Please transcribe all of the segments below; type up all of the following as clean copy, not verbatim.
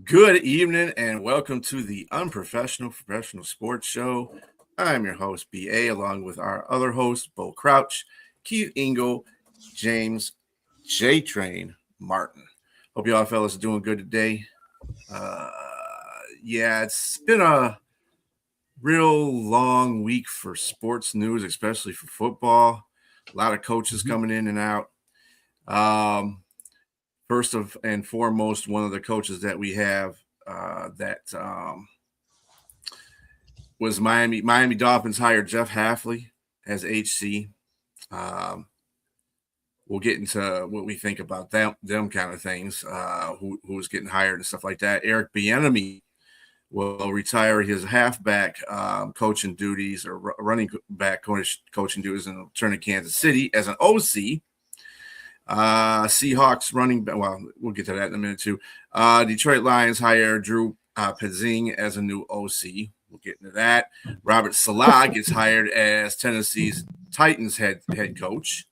Good evening and welcome to the Unprofessional Professional Sports Show. I'm your host, BA, along with our other hosts, Bo Crouch, Keith Ingle, James, J Train, Martin. Hope you all fellas are doing good today. It's been a real long week for sports news, especially for football. A lot of coaches coming in and out. First and foremost, one of the coaches that we have that was Miami Dolphins hired Jeff Hafley as HC. We'll get into what we think about them kind of things, who's getting hired and stuff like that. Eric Bieniemy will retire his halfback coaching duties or running back coaching duties and return to Kansas City as an OC. Seahawks running back. Well, we'll get to that in a minute too. Detroit Lions hire Drew Petzing as a new OC. We'll get into that. Robert Saleh gets hired as Tennessee's Titans head coach.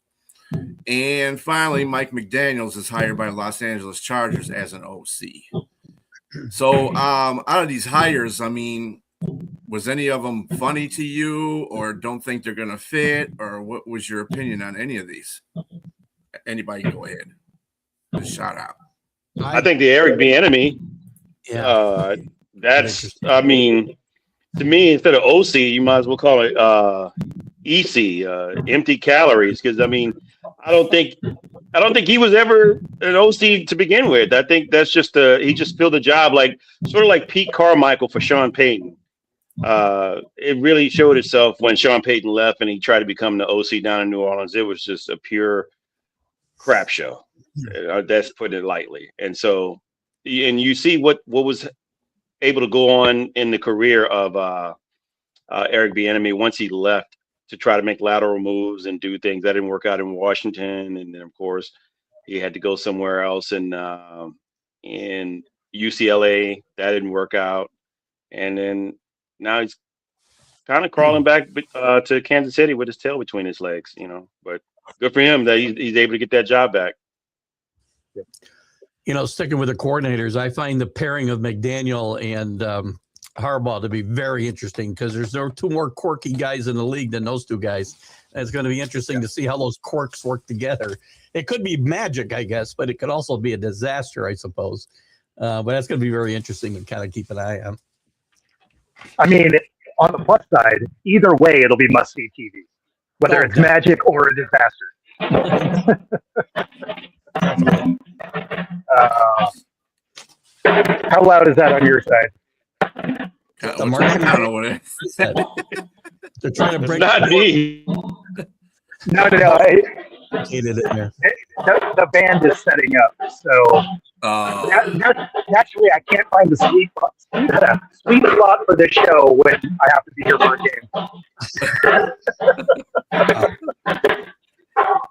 And finally, Mike McDaniels is hired by Los Angeles Chargers as an OC. So out of these hires, I mean, was any of them funny to you or don't think they're going to fit? Or what was your opinion on any of these? Anybody go ahead. Just shout out. I think the Eric Bieniemy, I mean, to me, instead of OC, you might as well call it EC, empty calories. Because I mean, I don't think he was ever an OC to begin with. I think that's just he just filled the job sort of like Pete Carmichael for Sean Payton. It really showed itself when Sean Payton left and he tried to become the OC down in New Orleans. It was just a pure crap show. That's putting it lightly. And so, and you see what was able to go on in the career of Eric Bieniemy once he left to try to make lateral moves and do things that didn't work out in Washington. And then of course he had to go somewhere else and in UCLA that didn't work out. And then now he's kind of crawling back to Kansas City with his tail between his legs, but good for him that he's able to get that job back. Sticking with the coordinators, I find the pairing of McDaniel and Harbaugh to be very interesting because there's two more quirky guys in the league than those two guys. And it's going to be interesting to see how those quirks work together. It could be magic, I guess, but it could also be a disaster, I suppose. But that's going to be very interesting and kind of keep an eye on. I mean, on the plus side, either way, it'll be must-see TV, whether it's magic or a disaster. How loud is that on your side? I don't know what it is. They're trying to break. Not me. No. The band is setting up, so naturally I can't find the sweet spot for this show when I have to be here for a game.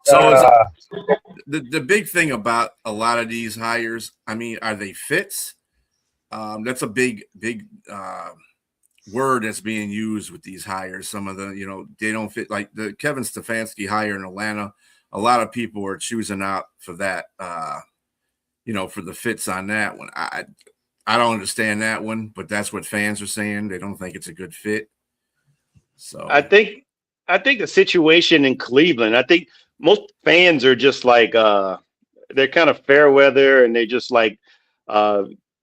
So the big thing about a lot of these hires, I mean, are they fits? That's a big word that's being used with these hires. Some of the, they don't fit, like the Kevin Stefanski hire in Atlanta. A lot of people are choosing out for that, for the fits on that one. I don't understand that one, but that's what fans are saying. They don't think it's a good fit. So I think the situation in Cleveland, I think most fans are just like they're kind of fair weather and they just like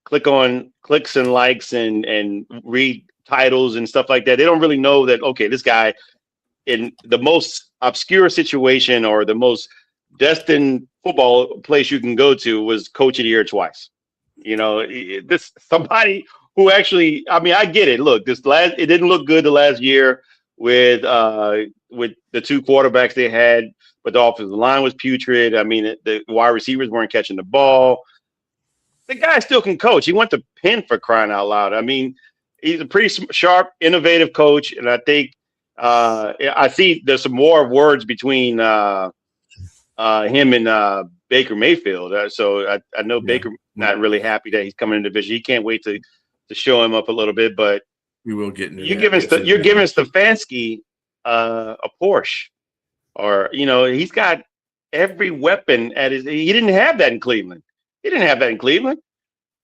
click on clicks and likes and read titles and stuff like that. They don't really know that, okay, this guy in the most obscure situation or the most destined football place you can go to was coach of the year twice. This somebody who actually, I mean, I get it. Look, it didn't look good the last year with the two quarterbacks they had, but the offensive line was putrid. I mean, the wide receivers weren't catching the ball. The guy still can coach. He went to Penn for crying out loud. I mean, he's a pretty sharp, innovative coach, and I think I see there's some more words between him and Baker Mayfield. So I know Baker not really happy that he's coming in the division. He can't wait to show him up a little bit, but we will get into you're giving Stefanski a Porsche, or he's got every weapon at his. He didn't have that in Cleveland.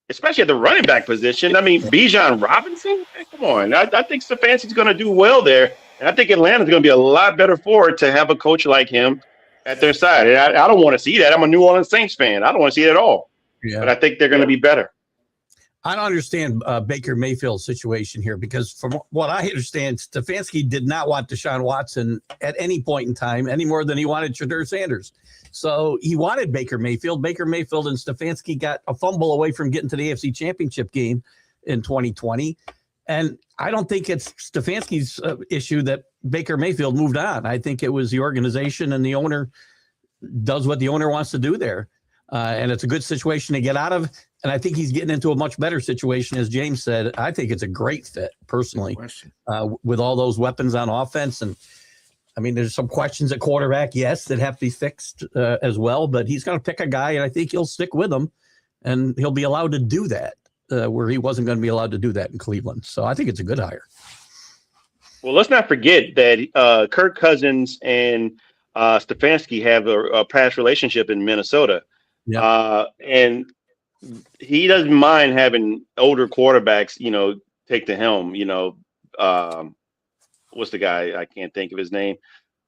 especially at the running back position. I mean, Bijan Robinson. Hey, come on, I think Stefanski's going to do well there, and I think Atlanta's going to be a lot better for it to have a coach like him at their side. And I don't want to see that. I'm a New Orleans Saints fan. I don't want to see it at all. Yeah. But I think they're going to be better. I don't understand Baker Mayfield's situation here because from what I understand, Stefanski did not want Deshaun Watson at any point in time any more than he wanted Shedeur Sanders. So he wanted Baker Mayfield. Baker Mayfield and Stefanski got a fumble away from getting to the AFC Championship game in 2020. And I don't think it's Stefanski's issue that Baker Mayfield moved on. I think it was the organization and the owner does what the owner wants to do there. And it's a good situation to get out of. And I think he's getting into a much better situation, as James said. I think it's a great fit, personally, with all those weapons on offense. And, I mean, there's some questions at quarterback, yes, that have to be fixed as well. But he's going to pick a guy, and I think he'll stick with him. And he'll be allowed to do that where he wasn't going to be allowed to do that in Cleveland. So I think it's a good hire. Well, let's not forget that Kirk Cousins and Stefanski have a past relationship in Minnesota. Yeah. And he doesn't mind having older quarterbacks, take the helm. What's the guy? I can't think of his name.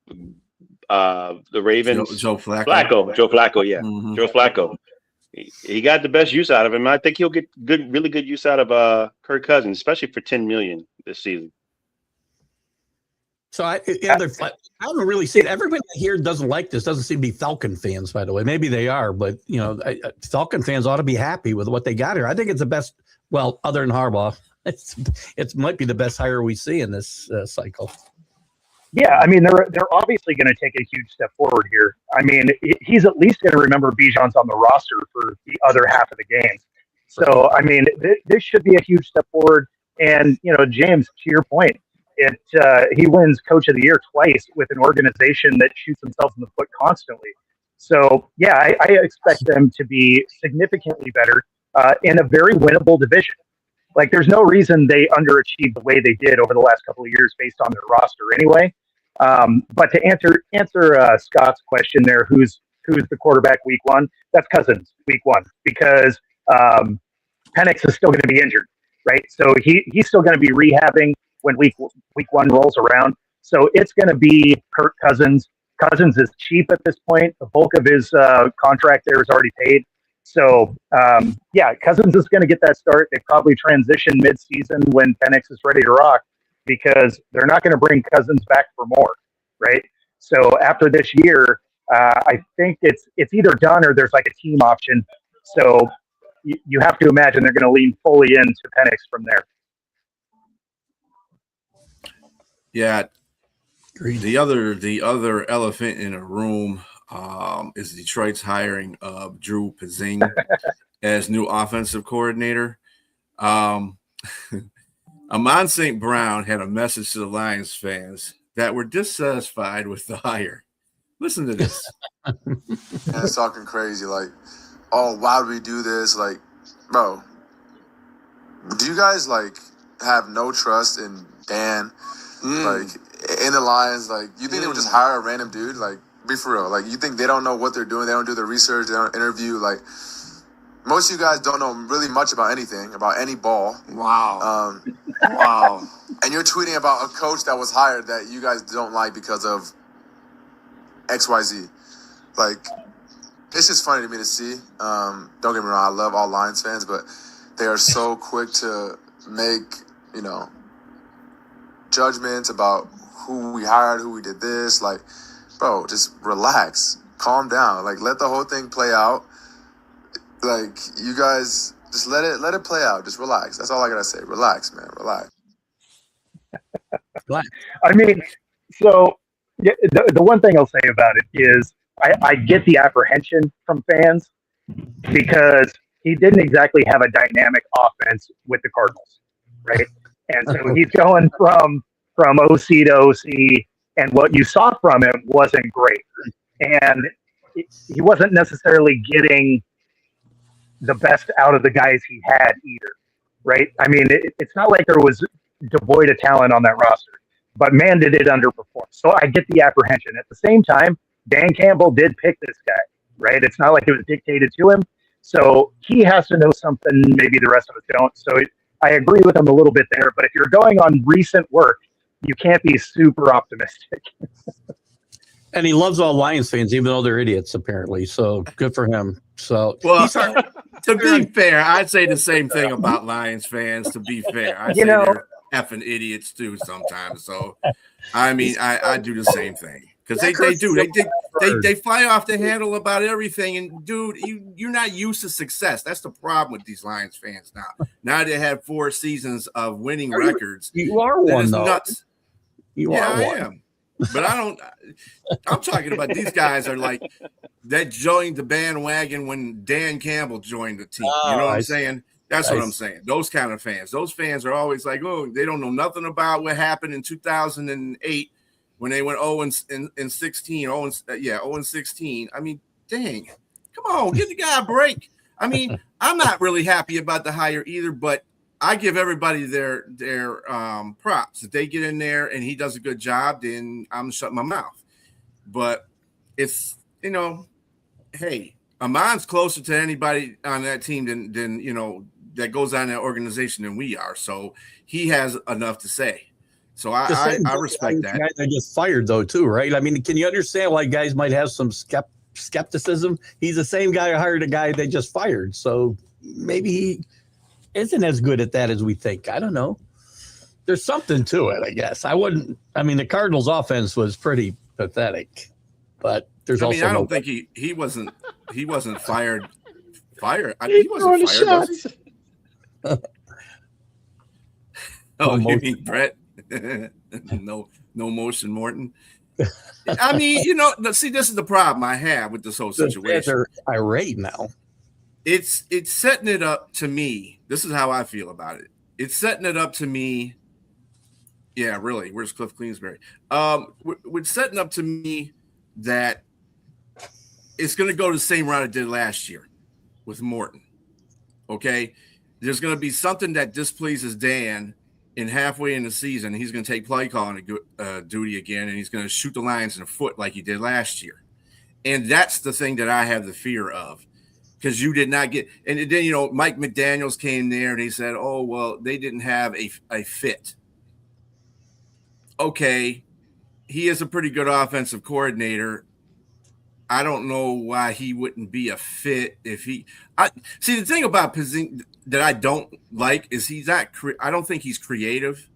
The Ravens. Joe Flacco. Joe Flacco. Yeah. Mm-hmm. Joe Flacco. He got the best use out of him. I think he'll get really good use out of Kirk Cousins, especially for $10 million this season. So I don't really see it. Everybody here doesn't like this. Doesn't seem to be Falcon fans, by the way. Maybe they are, but Falcon fans ought to be happy with what they got here. I think it's the best. Well, other than Harbaugh, it might be the best hire we see in this cycle. Yeah, I mean they're obviously going to take a huge step forward here. I mean he's at least going to remember Bijan's on the roster for the other half of the game. So I mean this should be a huge step forward. And James, to your point. He wins Coach of the Year twice with an organization that shoots themselves in the foot constantly. So, yeah, I expect them to be significantly better in a very winnable division. Like, there's no reason they underachieved the way they did over the last couple of years based on their roster anyway. But to answer Scott's question there, who's the quarterback week one? That's Cousins week one because Penix is still going to be injured, right? So he's still going to be rehabbing when week one rolls around. So it's going to be Kirk Cousins. Cousins is cheap at this point. The bulk of his contract there is already paid. So, Cousins is going to get that start. They probably transition mid-season when Penix is ready to rock because they're not going to bring Cousins back for more, right? So after this year, I think it's either done or there's like a team option. So you have to imagine they're going to lean fully into Penix from there. Yeah, the other elephant in the room is Detroit's hiring of Drew Petzing as new offensive coordinator. Amon St. Brown had a message to the Lions fans that were dissatisfied with the hire. Listen to this. And it's talking crazy, like, oh, why would we do this? Like, bro, do you guys have no trust in Dan? Like in the Lions, you think they would just hire a random dude? Like, be for real. You think they don't know what they're doing? They don't do their research. They don't interview. Most of you guys don't know really much about anything, about any ball. Wow. Wow. And you're tweeting about a coach that was hired that you guys don't like because of XYZ. It's just funny to me to see. Don't get me wrong. I love all Lions fans, but they are so quick to make, judgments about who we hired, who we did this. Bro, just relax, calm down, let the whole thing play out. You guys just let it play out. Just relax. That's all I gotta say. Relax, man. Relax. I mean, so the one thing I'll say about it is I get the apprehension from fans because he didn't exactly have a dynamic offense with the Cardinals, right? And so he's going from OC to OC, and what you saw from him wasn't great. And he wasn't necessarily getting the best out of the guys he had either, right? I mean, it's not like there was devoid of talent on that roster, but man, did it underperform. So I get the apprehension. At the same time, Dan Campbell did pick this guy, right? It's not like it was dictated to him. So he has to know something maybe the rest of us don't. So I agree with him a little bit there. But if you're going on recent work, you can't be super optimistic. And he loves all Lions fans, even though they're idiots, apparently. So good for him. So Well, he's hard. to be fair, I'd say the same thing about Lions fans. To be fair, I say they're effing idiots too sometimes. So, I mean, I do the same thing because they do. They fly off the handle about everything. And dude, you're not used to success. That's the problem with these Lions fans now. Now they have 4 seasons of winning records. You are one, though. Nuts. You Yeah, are one. I am. But I'm talking about these guys are like that joined the bandwagon when Dan Campbell joined the team. You know what I'm saying? That's what I'm saying. Those kind of fans. Those fans are always like, oh, they don't know nothing about what happened in 2008 when they went 0-16. 0-16. I mean, dang. Come on, give the guy a break. I mean, I'm not really happy about the hire either, but I give everybody their props. If they get in there and he does a good job, then I'm shutting my mouth. But it's, hey, Amon's closer to anybody on that team than that goes on that organization than we are. So he has enough to say. So I respect that. Guy that gets fired though too, right? I mean, can you understand why guys might have some skepticism? He's the same guy who hired a guy they just fired. So maybe he isn't as good at that as we think. I don't know. There's something to it, I guess. The Cardinals' offense was pretty pathetic, but there's also. I don't think he wasn't fired. He wasn't fired. Was he? Oh, you mean Brett? No motion, Morton. I mean, see, this is the problem I have with this whole situation. They're irate now. It's setting it up to me. This is how I feel about it. It's setting it up to me. Yeah, really. Where's Cliff Queensberry? We're setting up to me that it's going to go the same route it did last year with Morton. Okay, there's going to be something that displeases Dan, and halfway in the season, he's going to take play calling duty again, and he's going to shoot the Lions in the foot like he did last year. And that's the thing that I have the fear of. Because you did not get, and then Mike McDaniels came there and he said, "Oh well, they didn't have a fit." Okay, he is a pretty good offensive coordinator. I don't know why he wouldn't be a fit if he. See, the thing about Pizzing that I don't like is he's not. I don't think he's creative.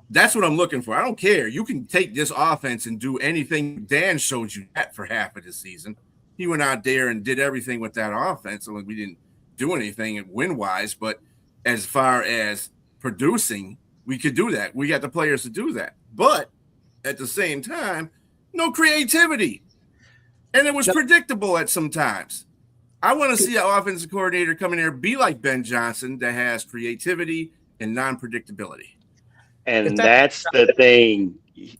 That's what I'm looking for. I don't care. You can take this offense and do anything. Dan showed you that for half of the season. He went out there and did everything with that offense. I mean, we didn't do anything win-wise, but as far as producing, we could do that. We got the players to do that. But at the same time, no creativity. And it was predictable at some times. I want to see an offensive coordinator come in there, be like Ben Johnson, that has creativity and non-predictability. And that's the thing.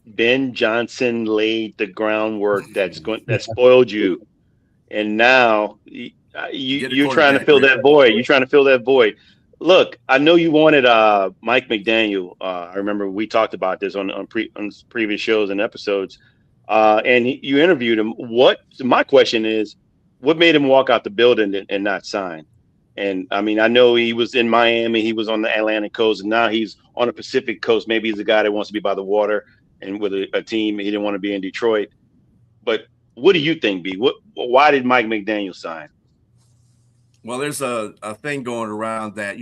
Ben Johnson laid the groundwork that spoiled you. And now you're trying to fill that void. You're trying to fill that void. Look, I know you wanted Mike McDaniel. I remember we talked about this on previous shows and episodes. And you interviewed him. My question is, what made him walk out the building and not sign? And I mean, I know he was in Miami, he was on the Atlantic coast, and now he's on the Pacific coast. Maybe he's a guy that wants to be by the water and with a team. He didn't want to be in Detroit. But what do you think, B? Why did Mike McDaniel sign? Well, there's a thing going around that,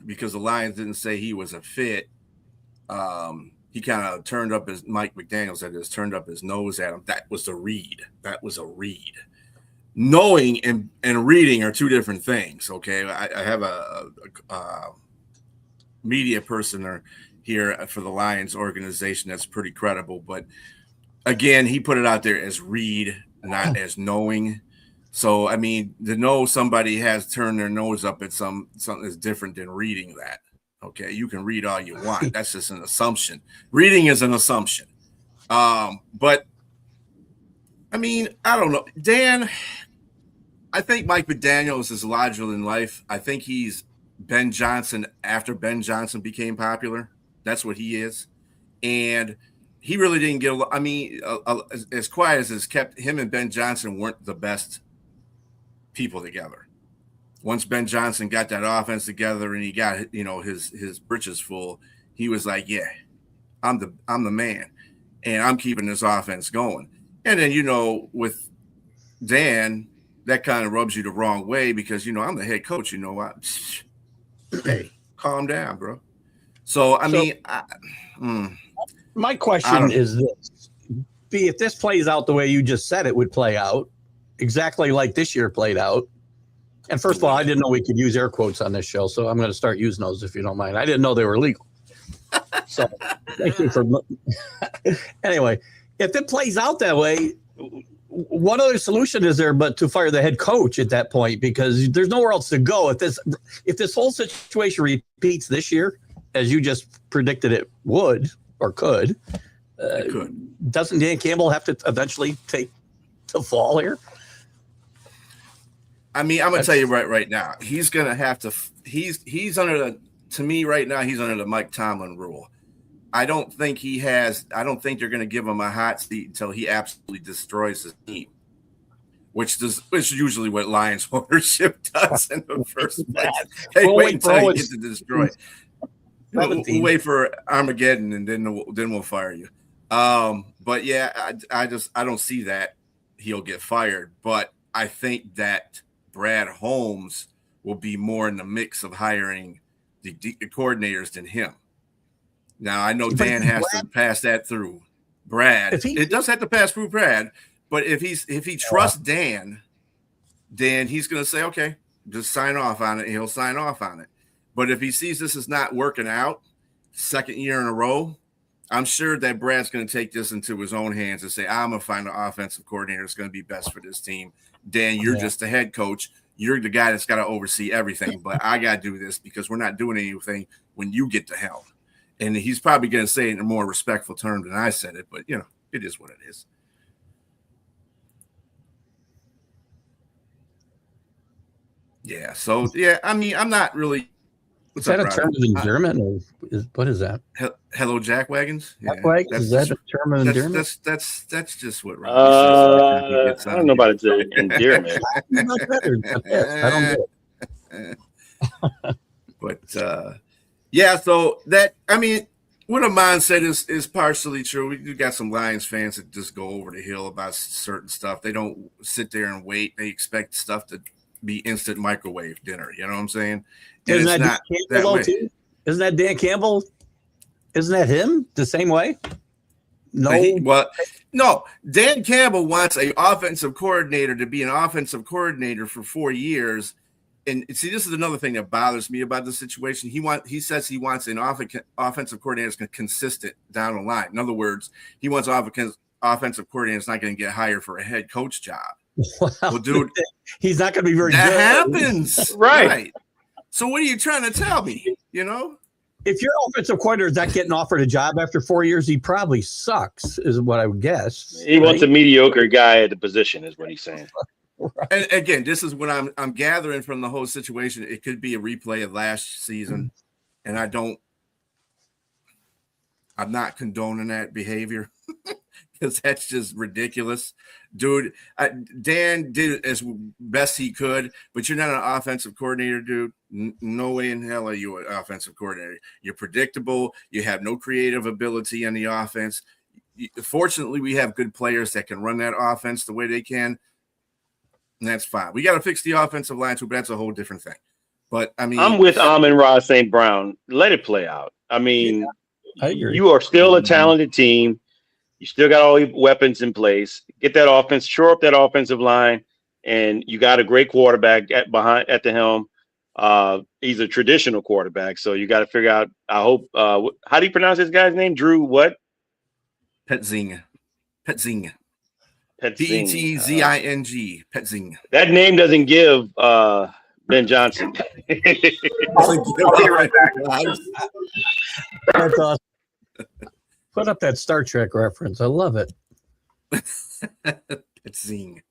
because the Lions didn't say he was a fit. He kind of Mike McDaniel said this, turned up his nose at him. That was a read. Knowing and reading are two different things. Okay. I have a media person here for the Lions organization that's pretty credible, but again, he put it out there as read, not as knowing. So, I mean, to know somebody has turned their nose up at something is different than reading that. Okay, you can read all you want. That's just an assumption. Reading is an assumption. But, I mean, I don't know. Dan, I think Mike McDaniels is larger than life. I think he's Ben Johnson after Ben Johnson became popular. That's what he is. And he really didn't get – I mean, as quiet as it's kept, him and Ben Johnson weren't the best people together. once Ben Johnson got that offense together and he got, you know, his britches full, he was like, yeah, I'm the man, and I'm keeping this offense going. And then, you know, with Dan, that kind of rubs you the wrong way because, you know, I'm the head coach. You know what? Hey, calm down, bro. So, I mean, my question is this. B, if this plays out the way you just said it would play out, exactly like this year played out. And first of all, I didn't know we could use air quotes on this show, so I'm going to start using those if you don't mind. I didn't know they were legal. So thank you for anyway, if it plays out that way, what other solution is there but to fire the head coach at that point? Because there's nowhere else to go. If this whole situation repeats this year, as you just predicted it would or could, doesn't Dan Campbell have to eventually take the fall here? I mean, I'm gonna tell you right now, he's gonna have to. He's under the. To me, right now, he's under the Mike Tomlin rule. I don't think they're going to give him a hot seat until he absolutely destroys his team, which is usually what Lions ownership does in the first place. Hey, wait until you get to destroy. We'll wait for Armageddon, and then we'll fire you. But yeah, I don't see that he'll get fired. But I think that Brad Holmes will be more in the mix of hiring the coordinators than him. Now, I know Dan has to pass that through Brad. It does have to pass through Brad, but if he trusts Dan, then he's going to say, okay, just sign off on it. He'll sign off on it. But if he sees this is not working out, second year in a row, I'm sure that Brad's going to take this into his own hands and say, I'm going to find an offensive coordinator that's going to be best for this team. Dan, you're just the head coach. You're the guy that's got to oversee everything, but I got to do this because we're not doing anything when you get the helm. And he's probably going to say it in a more respectful term than I said it, but, you know, it is what it is. Yeah. So, yeah, I mean, I'm not really. Is that a term of endearment, or what is that? Hello, Jack Wagons. Yeah, is that a term of endearment? That's just what. I don't know about it's endearment. I don't know. But yeah, so that, I mean, what Amon said is partially true. We got some Lions fans that just go over the hill about certain stuff. They don't sit there and wait. They expect stuff to be instant microwave dinner. You know what I'm saying? And Isn't that Dan Campbell too? Isn't that Dan Campbell? Isn't that him the same way? No. No. Dan Campbell wants an offensive coordinator to be an offensive coordinator for 4 years. And see, this is another thing that bothers me about the situation. He says he wants an offensive coordinator that's consistent down the line. In other words, he wants offensive coordinator that's not going to get hired for a head coach job. Well, dude, he's not going to be very good. That happens, right? So what are you trying to tell me? You know, if your offensive coordinator is not getting offered a job after 4 years, he probably sucks, is what I would guess. He wants a mediocre guy at the position, is what he's saying. Right. And again, this is what I'm gathering from the whole situation. It could be a replay of last season, and I'm not condoning that behavior because that's just ridiculous, dude. Dan did as best he could, but you're not an offensive coordinator, dude. No way in hell are you an offensive coordinator. You're predictable. You have no creative ability on the offense. Fortunately, we have good players that can run that offense the way they can. And that's fine. We got to fix the offensive line too, but that's a whole different thing. But I mean, I'm with Amon-Ra St. Brown. Let it play out. I mean, I agree. You are still a talented team. You still got all your weapons in place. Get that offense, shore up that offensive line, and you got a great quarterback at the helm. He's a traditional quarterback, so you got to figure out. I hope. How do you pronounce this guy's name? Drew what? Petzing. Petzing. Petzing. Petzing. That name doesn't give Ben Johnson. That's awesome. Put up that Star Trek reference. I love it. Petzing.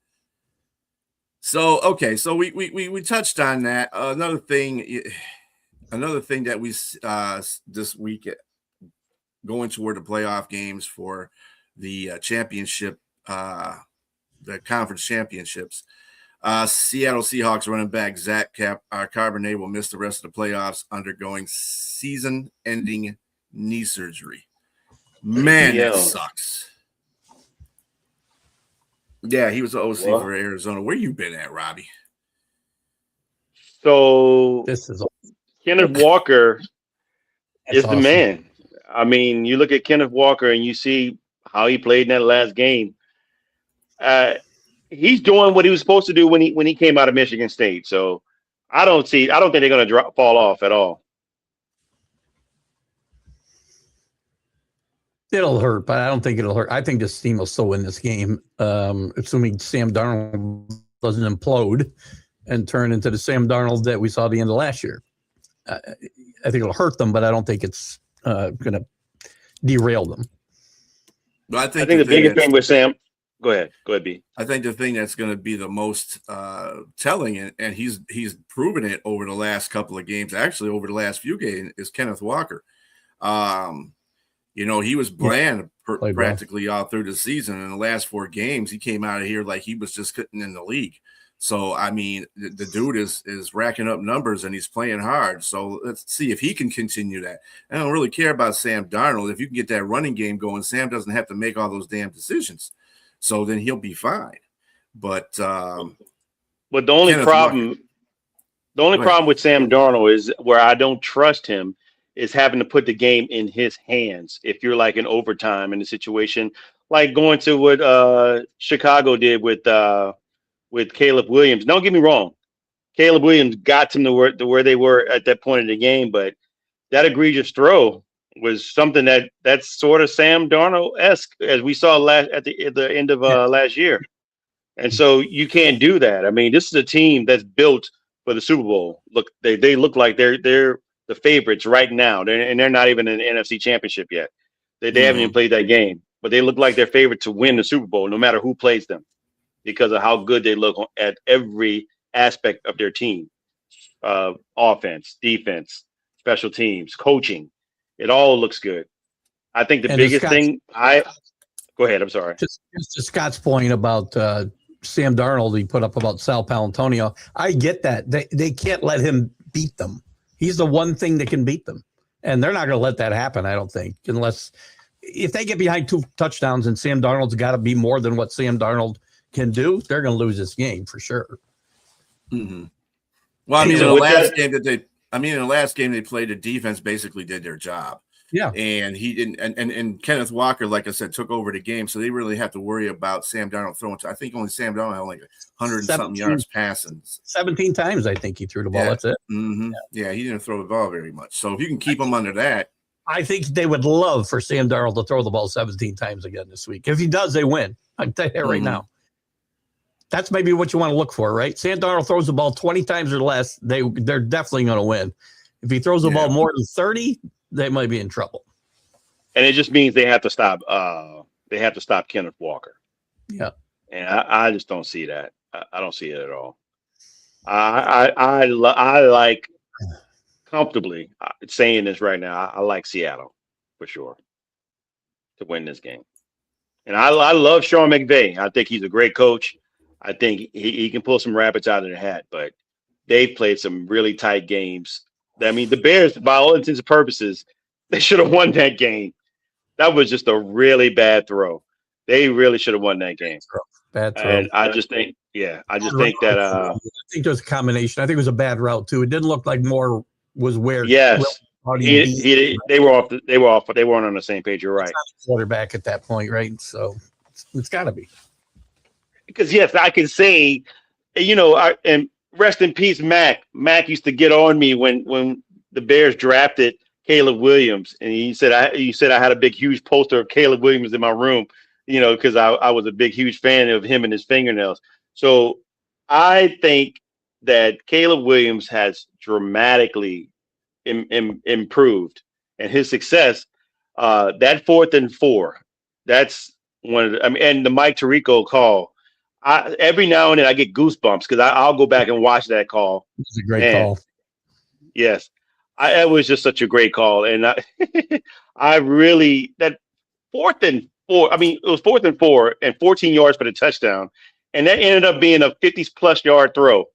So okay, so we touched on that. Another thing that we this week going toward the playoff games for the championship. The conference championships. Seattle Seahawks running back Zach Charbonnet will miss the rest of the playoffs, undergoing season-ending knee surgery. Man, that sucks. Yeah, he was the OC for Arizona. Where you been at, Robbie? So This is Kenneth Walker is awesome. the man. I mean, you look at Kenneth Walker and you see how he played in that last game. He's doing what he was supposed to do when he came out of Michigan State. So I don't think they're going to fall off at all. It'll hurt, but I don't think it'll hurt. I think this team will still win this game, assuming Sam Darnold doesn't implode and turn into the Sam Darnold that we saw at the end of last year. I think it'll hurt them, but I don't think it's going to derail them. But I think the biggest thing with Sam. Go ahead, B. I think the thing that's going to be the most telling, and he's proven it over the last couple of games, actually over the last few games, is Kenneth Walker. He was bland practically all through the season. In the last 4 games, he came out of here like he was just getting in the league. So, I mean, the dude is racking up numbers and he's playing hard. So let's see if he can continue that. I don't really care about Sam Darnold. If you can get that running game going, Sam doesn't have to make all those damn decisions. So then he'll be fine. But the only problem with Sam Darnold is where I don't trust him is having to put the game in his hands. If you're like in overtime in a situation like going to what Chicago did with Caleb Williams. Don't get me wrong, Caleb Williams got them to where they were at that point in the game, but that egregious throw was something that's sort of Sam Darnold-esque, as we saw at the end of last year. And so you can't do that. I mean, this is a team that's built for the Super Bowl. Look, they look like they're the favorites right now. They're not even in the NFC Championship yet. They haven't even played that game, but they look like they're favored to win the Super Bowl no matter who plays them because of how good they look at every aspect of their team. Offense, defense, special teams, coaching. It all looks good. I think the biggest thing go ahead. I'm sorry. Just to Scott's point about Sam Darnold, he put up about Sal Palantonio. I get that. They can't let him beat them. He's the one thing that can beat them. And they're not going to let that happen, I don't think, unless if they get behind 2 touchdowns and Sam Darnold's got to be more than what Sam Darnold can do, they're going to lose this game for sure. Mm-hmm. Well, I mean, in the last game they played, the defense basically did their job. Yeah. And he didn't, and Kenneth Walker, like I said, took over the game. So they really have to worry about Sam Darnold throwing. I think only Sam Darnold had like 100 and something yards passing. 17 times, I think he threw the ball. Yeah. That's it. Mm-hmm. Yeah, he didn't throw the ball very much. So if you can keep him under that. I think they would love for Sam Darnold to throw the ball 17 times again this week. If he does, they win. I can tell you that right now. That's maybe what you want to look for, right? Sam Darnold throws the ball 20 times or less, they're definitely going to win. If he throws the ball more than 30, they might be in trouble. And it just means they have to stop. They have to stop Kenneth Walker. Yeah, and I just don't see that. I don't see it at all. I like comfortably saying this right now. I like Seattle for sure to win this game, and I love Sean McVay. I think he's a great coach. I think he can pull some rabbits out of the hat, but they've played some really tight games. I mean, the Bears, by all intents and purposes, they should have won that game. That was just a really bad throw. They really should have won that game. Bad throw. And I just think that I think there's a combination. I think it was a bad route too. It didn't look like Moore was where. Yes, they were off. They weren't on the same page. You're right. Quarterback at that point, right? So it's got to be. Because yes, I can say, and rest in peace, Mac. Mac used to get on me when the Bears drafted Caleb Williams, and he said I had a big, huge poster of Caleb Williams in my room, because I was a big, huge fan of him and his fingernails. So I think that Caleb Williams has dramatically improved, and his success. That 4th and 4, that's one. And the Mike Tirico call. Every now and then I get goosebumps because I'll go back and watch that call. It's a great call. Yes. It was just such a great call. And I really, that 4th and 4, I mean, it was 4th and 4 and 14 yards for the touchdown. and that ended up being a 50+ yard throw.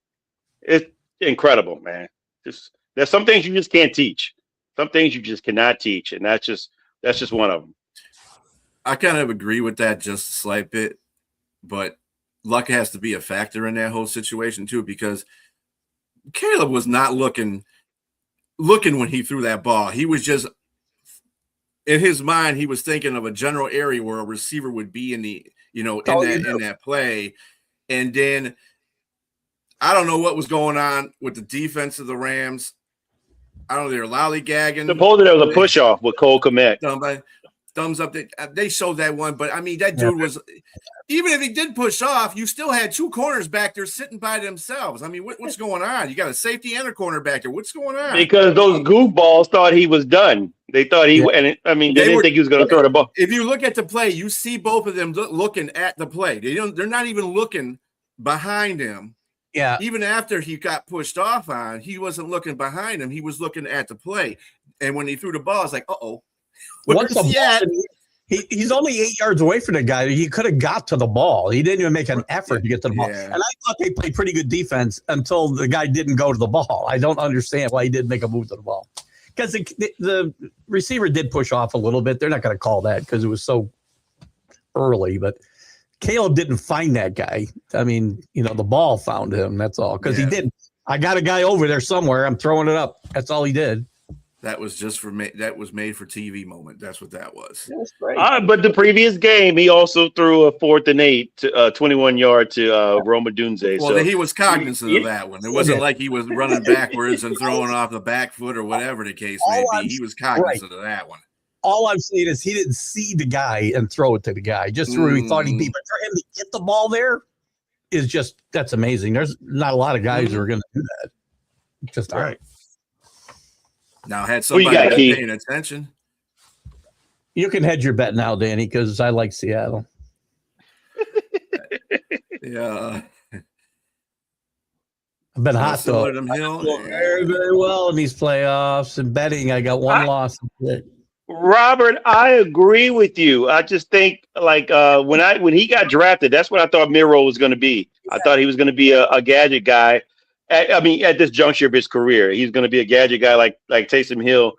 It's incredible, man. There's some things you just can't teach. Some things you just cannot teach, and that's just one of them. I kind of agree with that just a slight bit, but luck has to be a factor in that whole situation too, because Caleb was not looking when he threw that ball. He was just, in his mind, he was thinking of a general area where a receiver would be in the, in that play. And then I don't know what was going on with the defense of the Rams. I don't know, they were lollygagging. Supposedly there was a push off with Cole Kmet. Thumbs up. They showed that one, but I mean, that dude was, even if he did push off, you still had two corners back there sitting by themselves. I mean, what's going on? You got a safety and a corner back there. What's going on? Because those goofballs thought he was done. They thought they didn't think he was going to throw the ball. If you look at the play, you see both of them looking at the play. They're not even looking behind him. Yeah. Even after he got pushed off on, he wasn't looking behind him. He was looking at the play. And when he threw the ball, it's like, uh-oh. He's only 8 yards away from the guy. He could have got to the ball. He didn't even make an effort to get to the ball. And I thought they played pretty good defense until the guy didn't go to the ball. I don't understand why he didn't make a move to the ball. Because the receiver did push off a little bit. They're not going to call that because it was so early. But Caleb didn't find that guy. I mean, the ball found him. That's all. Because he did. I got a guy over there somewhere. I'm throwing it up. That's all he did. That was just that was made for TV moment. That's what that was. That's great. But the previous game, he also threw a 4th and 8 to 21 yard to Rome Odunze. Well, he was cognizant of that one. It wasn't like he was running backwards and throwing off the back foot or whatever the case may be. He was cognizant of that one. All I'm saying is he didn't see the guy and throw it to the guy. Just where he thought he'd be. But for him to get the ball there is that's amazing. There's not a lot of guys who are going to do that. Just all right. Now, had somebody paying attention. You can hedge your bet now, Danny, because I like Seattle. Yeah. I've been hot, though. Very, very well in these playoffs and betting. I got one loss. Robert, I agree with you. I just think, when he got drafted, that's what I thought Miro was going to be. I thought he was going to be a gadget guy. At this juncture of his career, he's going to be a gadget guy like Taysom Hill.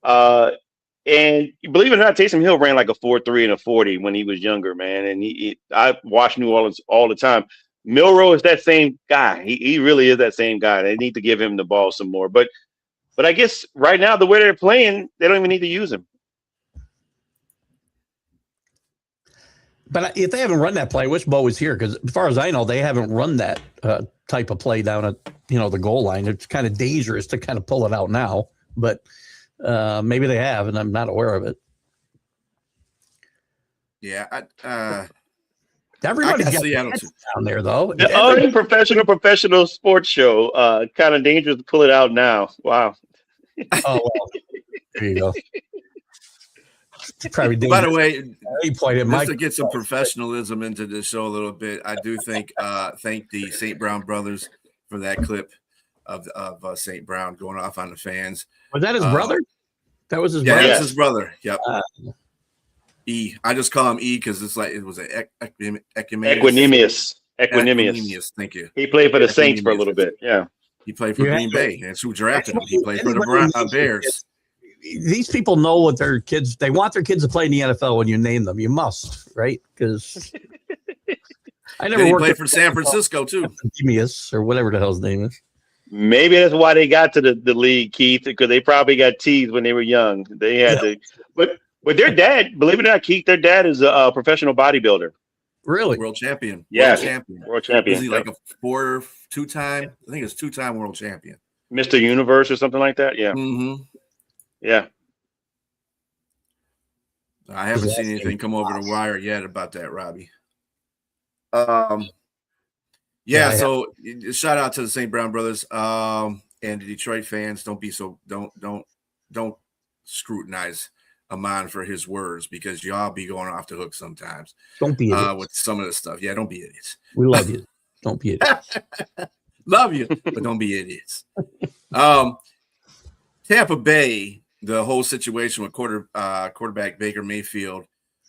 And believe it or not, Taysom Hill ran like a 4.3 and a 40 when he was younger, man. And I watch New Orleans all the time. Milroe is that same guy. He really is that same guy. They need to give him the ball some more. But I guess right now, the way they're playing, they don't even need to use him. But if they haven't run that play, which Bo is here, because as far as I know, they haven't run that type of play down at the goal line. It's kind of dangerous to kind of pull it out now, but maybe they have, and I'm not aware of it. Yeah, everybody's got Seattle down there though. The unprofessional sports show, kind of dangerous to pull it out now. Wow. Oh well, there you go. Probably by the way, he played it. Just to get some professionalism into the show a little bit, I do thank the St. Brown brothers for that clip of St. Brown going off on the fans. Was that his brother? That was his brother. Yeah, that's his brother. Yep. E. I just call him E because it's like it was an Equanimous. Thank you. He played for the Saints for a little bit. Yeah. He played for Green Bay. That's who drafted him. He played for the Bears. These people know what their kids, they want their kids to play in the NFL when you name them. You must, right? Because I never played for San Francisco too. Equanimous or whatever the hell his name is. Maybe that's why they got to the league, Keith, because they probably got teased when they were young. They had to, but their dad, believe it or not, Keith, their dad is a professional bodybuilder. Really? World champion. Yeah. World champion. Is he like a two-time? I think it's two-time world champion. Mr. Universe or something like that. Yeah. Mm-hmm. Yeah. I haven't seen anything come over the wire yet about that, Robbie. Yeah, so shout out to the St. Brown brothers and the Detroit fans. Don't scrutinize Amon for his words because y'all be going off the hook sometimes. Don't be idiots. With some of the stuff. Yeah, don't be idiots. We love you. Don't be idiots. Love you, but don't be idiots. Tampa Bay, the whole situation with quarterback Baker Mayfield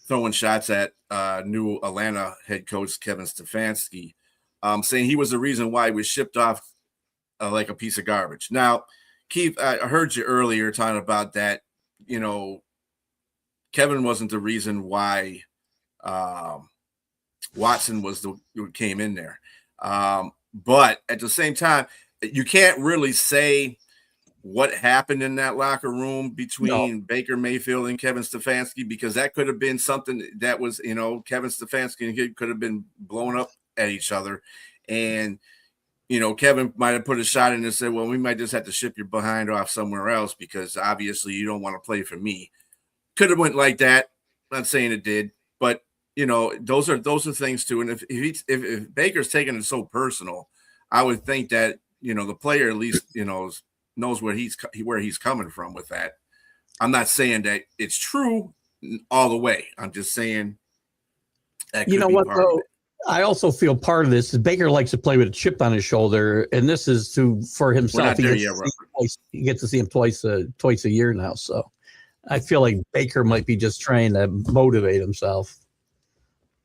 throwing shots at new Atlanta head coach Kevin Stefanski, saying he was the reason why he was shipped off like a piece of garbage. Now, Keith, I heard you earlier talking about that. You know, Kevin wasn't the reason why Watson was the who came in there. But at the same time, you can't really say what happened in that locker room between Baker Mayfield and Kevin Stefanski, because that could have been something that was, you know, Kevin Stefanski and he could have been blown up at each other. And, you know, Kevin might have put a shot in and said, well, we might just have to ship your behind off somewhere else because obviously you don't want to play for me. Could have went like that. Not saying it did, but you know, those are things too. And if Baker's taking it so personal, I would think that, you know, the player at least, you know, knows where he's coming from with that. I'm not saying that it's true all the way. I'm just saying that could, you know, be what though. I also feel part of this is Baker likes to play with a chip on his shoulder, and this is for himself. He gets to see him twice a year now. So I feel like Baker might be just trying to motivate himself.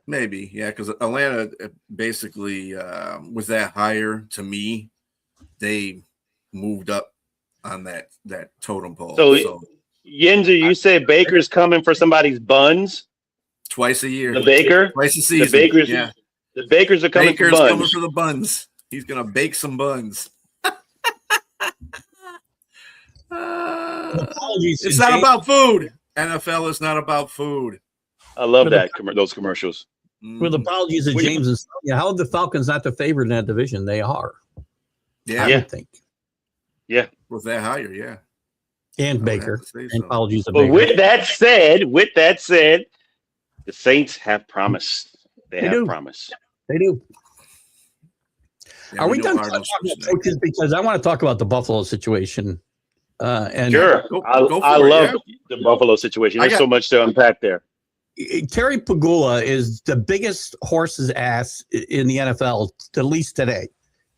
Maybe, yeah, because Atlanta basically was that hire to me. They moved up on that totem pole. So Yinzer, you said Baker's coming for somebody's buns twice a year. The Baker twice a season. The Bakers are coming. Baker's for buns. coming for the buns. He's gonna bake some buns. It's not about food. NFL is not about food. I love those commercials. With apologies to James and Sonia, how are the Falcons not the favorite in that division? They are. Yeah, I would think. Yeah, with that hire, yeah. And Baker. And apologies to Baker. But with that said, the Saints have promised. They have promised. They do. Yeah, are we done talking about coaches? Because I want to talk about the Buffalo situation. And sure, I love the Buffalo situation. There's so much to unpack there. Terry Pagula is the biggest horse's ass in the NFL, at least today.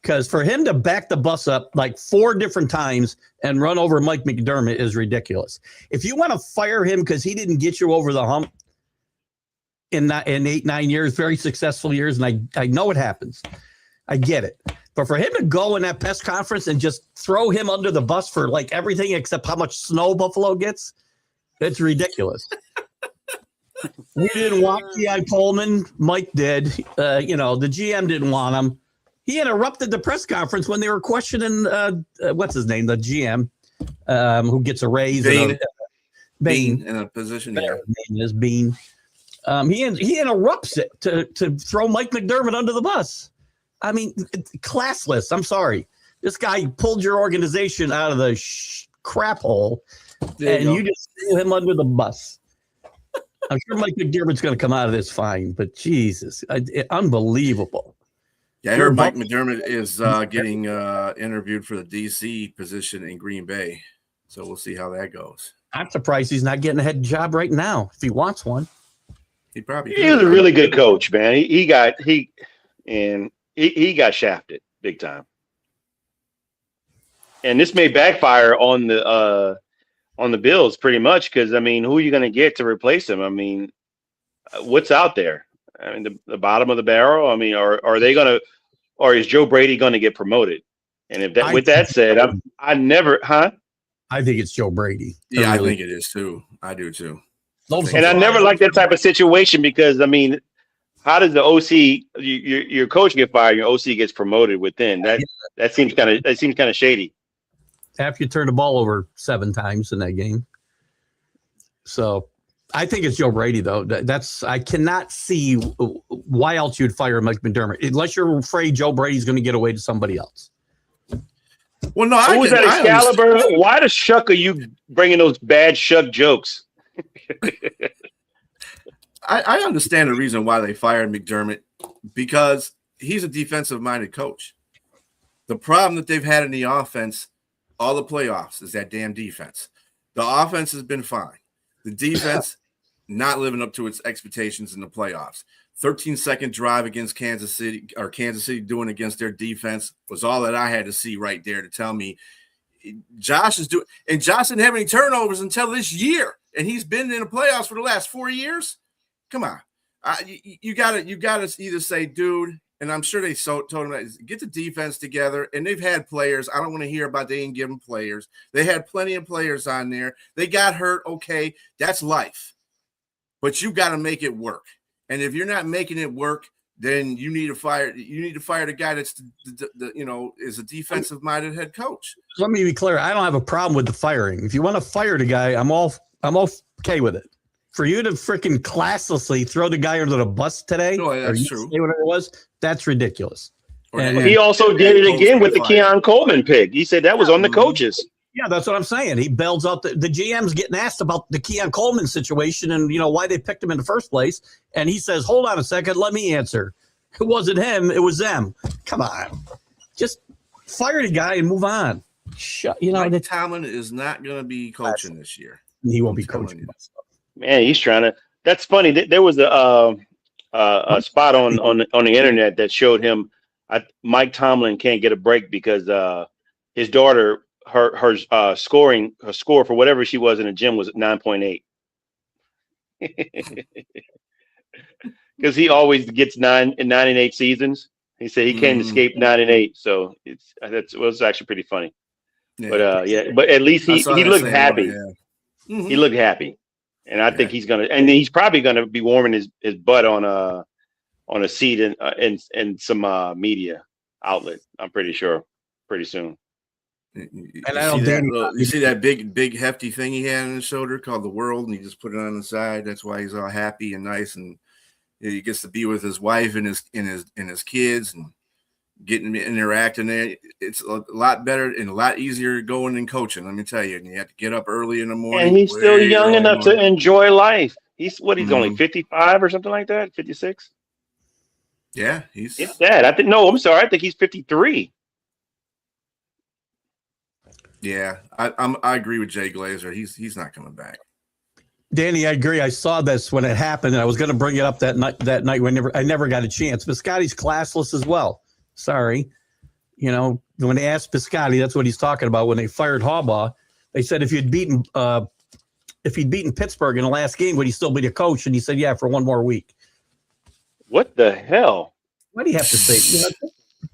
Because for him to back the bus up like 4 different times and run over Mike McDermott is ridiculous. If you want to fire him because he didn't get you over the hump in 8-9 years, very successful years, and I know it happens. I get it. But for him to go in that press conference and just throw him under the bus for like everything except how much snow Buffalo gets, it's ridiculous. We didn't want T.I. Pullman. Mike did. You know, the GM didn't want him. He interrupted the press conference when they were questioning, what's his name, the GM, who gets a raise. Bean in a position here. Name is Bean. He interrupts it to throw Mike McDermott under the bus. I mean, classless. I'm sorry. This guy pulled your organization out of the crap hole, you just threw him under the bus. I'm sure Mike McDermott's going to come out of this fine, but Jesus, unbelievable. Yeah, I heard Mike McDermott is getting interviewed for the DC position in Green Bay, so we'll see how that goes. I'm surprised he's not getting a head job right now if he wants one. He probably he was a really good coach, man. He got shafted big time, and this may backfire on the Bills pretty much because I mean, who are you going to get to replace him? I mean, what's out there? I mean, the bottom of the barrel. I mean, are they going to, or is Joe Brady going to get promoted? And if that, with that said, I think it's Joe Brady. Yeah, I think it is too. I do too. And I never like that type of situation because I mean, how does the OC your coach get fired? Your OC gets promoted within that seems kind of shady. After you turn the ball over 7 times in that game, so I think it's Joe Brady though. I cannot see why else you'd fire Mike McDermott unless you're afraid Joe Brady's going to get away to somebody else. Well, no, who's at Excalibur? Why the shuck are you bringing those bad shuck jokes? I understand the reason why they fired McDermott because he's a defensive-minded coach. The problem that they've had in the offense, all the playoffs, is that damn defense. The offense has been fine. The defense not living up to its expectations in the playoffs. 13-second drive against Kansas City doing against their defense was all that I had to see right there to tell me Josh didn't have any turnovers until this year. And he's been in the playoffs for the last 4 years. Come on. You gotta either say, dude, and I'm sure they told him, get the defense together. And they've had players. I don't want to hear about they didn't give them players. They had plenty of players on there. They got hurt. Okay, that's life. But you got to make it work. And if you're not making it work, then you need to fire the guy that's is a defensive minded head coach. Let me be clear. I don't have a problem with the firing. If you want to fire the guy, I'm okay with it. For you to freaking classlessly throw the guy under the bus today, that's true. Whatever it was, that's ridiculous. And he also did it again with the Keon Coleman pick. He said that was on the coaches. Yeah, that's what I'm saying. He bails out the GM's getting asked about the Keon Coleman situation and why they picked him in the first place. And he says, hold on a second, let me answer. It wasn't him, it was them. Come on. Just fire the guy and move on. Mike Tomlin is not going to be coaching this year. He won't be coaching. Man, he's trying to. That's funny. There was a spot on the internet that showed him. Mike Tomlin can't get a break because his daughter, her score for whatever she was in the gym was 9.8. Because he always gets 9 and 8 seasons. He said he can't escape 9 and 8. So it was actually pretty funny. Yeah. But at least he looked happy. He looked happy. And I think he's probably gonna be warming his butt on a seat in some media outlet. I'm pretty sure pretty soon. You see that big hefty thing he had on his shoulder called the World, and he just put it on the side. That's why he's all happy and nice, and he gets to be with his wife and his kids and getting interacting there. It's a lot better and a lot easier going than coaching, let me tell you. And you have to get up early in the morning. And he's still young enough to enjoy life. He's only 55 or something like that, 56. Yeah, he's that. I think he's 53. Yeah, I agree with Jay Glazer. He's not coming back. Danny, I agree. I saw this when it happened, and I was going to bring it up that night when I never got a chance. But Scotty's classless as well. Sorry. When they asked Piscotty, that's what he's talking about. When they fired Harbaugh, they said if he'd beaten Pittsburgh in the last game, would he still be the coach? And he said, yeah, for one more week. What the hell? What do you have to say?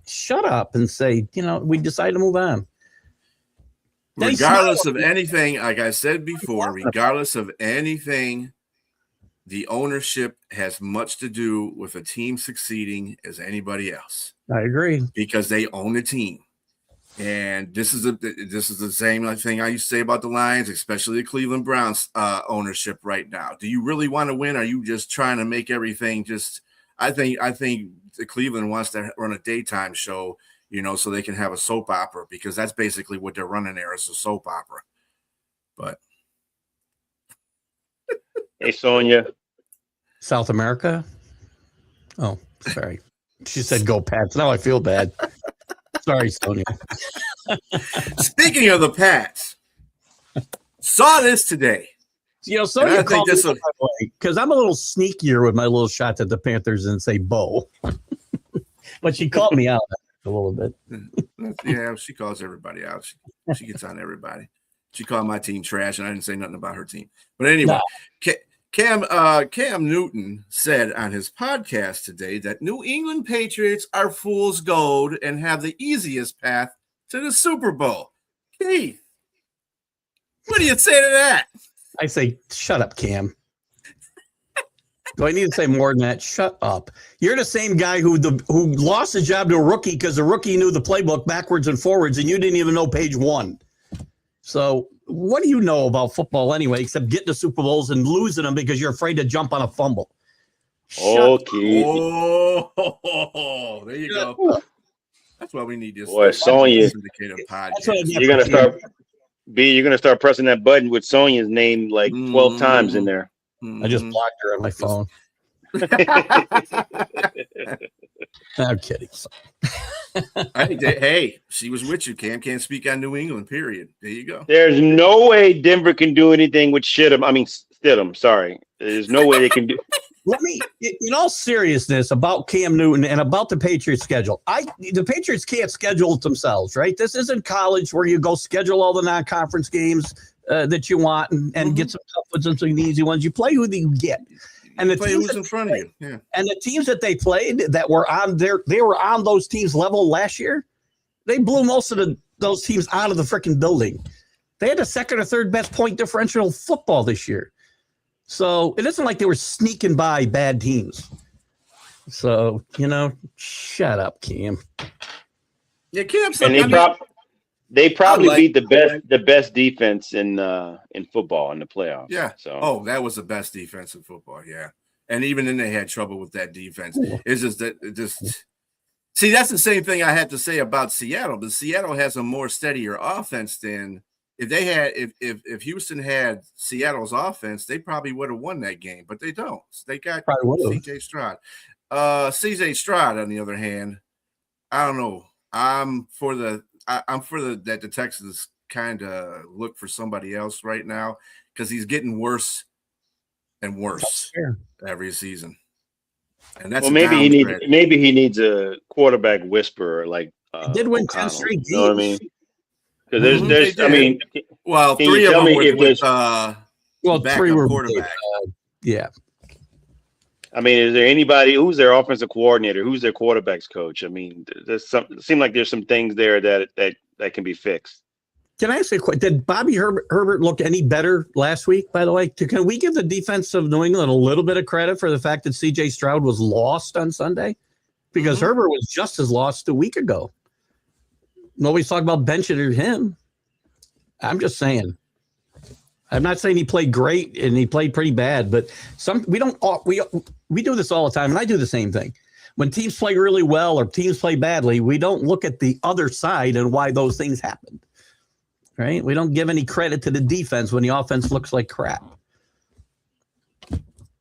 Shut up and say, we decided to move on. Regardless of anything, like I said before, regardless of anything, the ownership has much to do with a team succeeding as anybody else. I agree. Because they own the team. And this is the same thing I used to say about the Lions, especially the Cleveland Browns ownership right now. Do you really want to win? Or are you just trying to make everything I think the Cleveland wants to run a daytime show, so they can have a soap opera, because that's basically what they're running there, is a soap opera. But hey, Sonia. South America? Oh, sorry. She said go Pats. Now I feel bad. Sorry, Sonia. Speaking of the Pats, saw this today. Sonia called me because I'm a little sneakier with my little shots at the Panthers and say Bo. But she called me out a little bit. Yeah, she calls everybody out. She gets on everybody. She called my team trash, and I didn't say nothing about her team. But anyway, Cam Newton said on his podcast today that New England Patriots are fool's gold and have the easiest path to the Super Bowl. Keith, what do you say to that? I say, shut up, Cam. Do I need to say more than that? Shut up. You're the same guy who lost his job to a rookie because the rookie knew the playbook backwards and forwards, and you didn't even know page 1. So what do you know about football anyway, except getting to Super Bowls and losing them because you're afraid to jump on a fumble? Okay. Oh, there you go. That's why we need this. Boy, Sonya. You're gonna start pressing that button with Sonia's name like 12 times in there. I just blocked her on my phone. I'm kidding. Hey, she was with you. Cam can't speak on New England, period. There you go. There's no way Denver can do anything with Stidham. Sorry. There's no way they can do. Let me, in all seriousness, about Cam Newton and about the Patriots schedule. The Patriots can't schedule it themselves, right? This isn't college where you go schedule all the non-conference games that you want and get some tough ones and some easy ones. You play who you get. And the Play teams who's in front of you. Yeah. And the teams that they played that were on they were on those teams' level last year. They blew most of those teams out of the freaking building. They had the second or third best point differential football this year. So it isn't like they were sneaking by bad teams. So, shut up, Cam. Yeah, Cam's And they probably beat the best defense in football in the playoffs. Yeah. So that was the best defense in football. Yeah. And even then they had trouble with that defense. It's just see, that's the same thing I had to say about Seattle, but Seattle has a more steadier offense than if Houston had Seattle's offense, they probably would have won that game, but they don't. They got CJ Stroud. CJ Stroud, on the other hand, I don't know. I'm for that the Texans kind of look for somebody else right now because he's getting worse and worse every season. And that's maybe he needs a quarterback whisperer like he did win O'Connell, 10 straight games. You know what I mean? Because well, can three you of tell them me with three were quarterback. Yeah. I mean, is there anybody who's their offensive coordinator? Who's their quarterback's coach? I mean, it seems like there's some things there that can be fixed. Can I ask you a question? Did Bobby Herbert look any better last week, by the way? Can we give the defense of New England a little bit of credit for the fact that CJ Stroud was lost on Sunday? Because Herbert was just as lost a week ago. Nobody's talking about benching him. I'm just saying. I'm not saying he played great and he played pretty bad, but we do this all the time, and I do the same thing. When teams play really well or teams play badly, we don't look at the other side and why those things happened. Right? We don't give any credit to the defense when the offense looks like crap.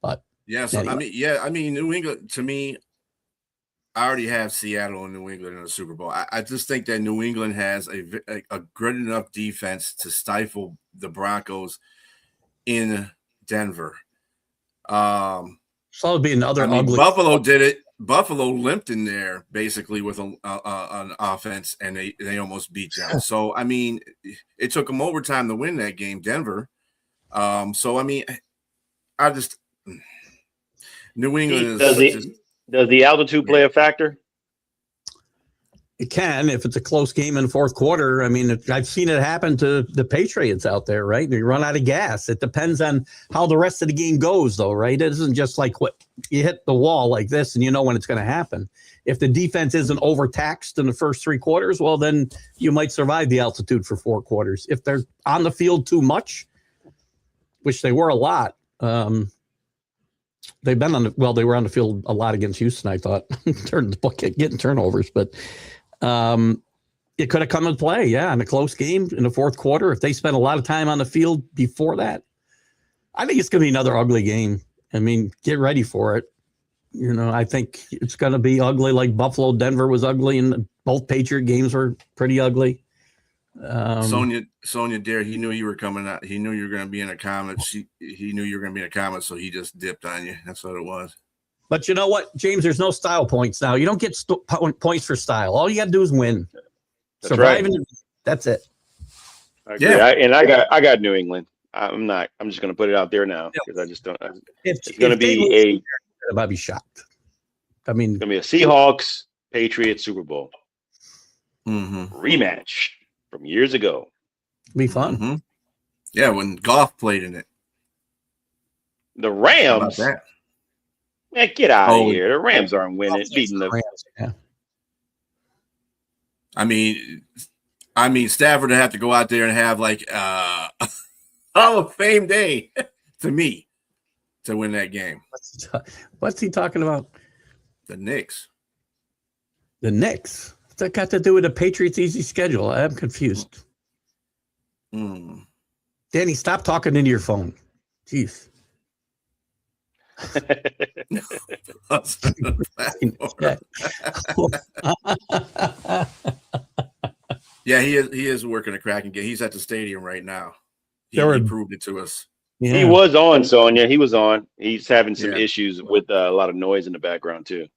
But anyway. I mean, New England, to me, I already have Seattle and New England in the Super Bowl. I just think that New England has a good enough defense to stifle the Broncos in Denver. So it would be another ugly. Buffalo did it. Buffalo limped in there basically with an offense, and they almost beat them. So, I mean, it took them overtime to win that game, Denver. So, I mean, New England is Does the altitude play a factor? It can if it's a close game in the fourth quarter. I mean, I've seen it happen to the Patriots out there, right? They run out of gas. It depends on how the rest of the game goes, though, right? It isn't just like what you hit the wall like this and you know when it's going to happen. If the defense isn't overtaxed in the first three quarters, well, then you might survive the altitude for four quarters. If they're on the field too much, which they were a lot, they were on the field a lot against Houston, I thought, getting turnovers, but it could have come into play, in a close game in the fourth quarter. If they spent a lot of time on the field before that, I think it's going to be another ugly game. I mean, get ready for it. I think it's going to be ugly like Buffalo, Denver was ugly, and both Patriot games were pretty ugly. Sonia Dare, he knew you were coming out. He knew you were going to be in a comment. He knew you were going to be in a comment, so he just dipped on you. That's what it was. But you know what, James? There's no style points now. You don't get points for style. All you got to do is win. That's right. That's it. Yeah, I got New England. I'm just going to put it out there now because I just don't. It's going to be I might be shocked. I mean, it's going to be a Seahawks Patriots Super Bowl rematch from years ago. It'll be fun. Mm-hmm. Yeah, when Goff played in it. The Rams. Man, get out of here. The Rams aren't beating the Rams. Yeah. I mean, Stafford would have to go out there and have like Hall of Fame day to me to win that game. What's he talking about? The Knicks. The Knicks? What's that got to do with the Patriots' easy schedule? I'm confused. Danny, stop talking into your phone. Jeez. Yeah, he is working a cracking game. He's at the stadium right now. He proved it to us. Yeah. He was on, Sonia. He was on. He's having some issues with a lot of noise in the background too.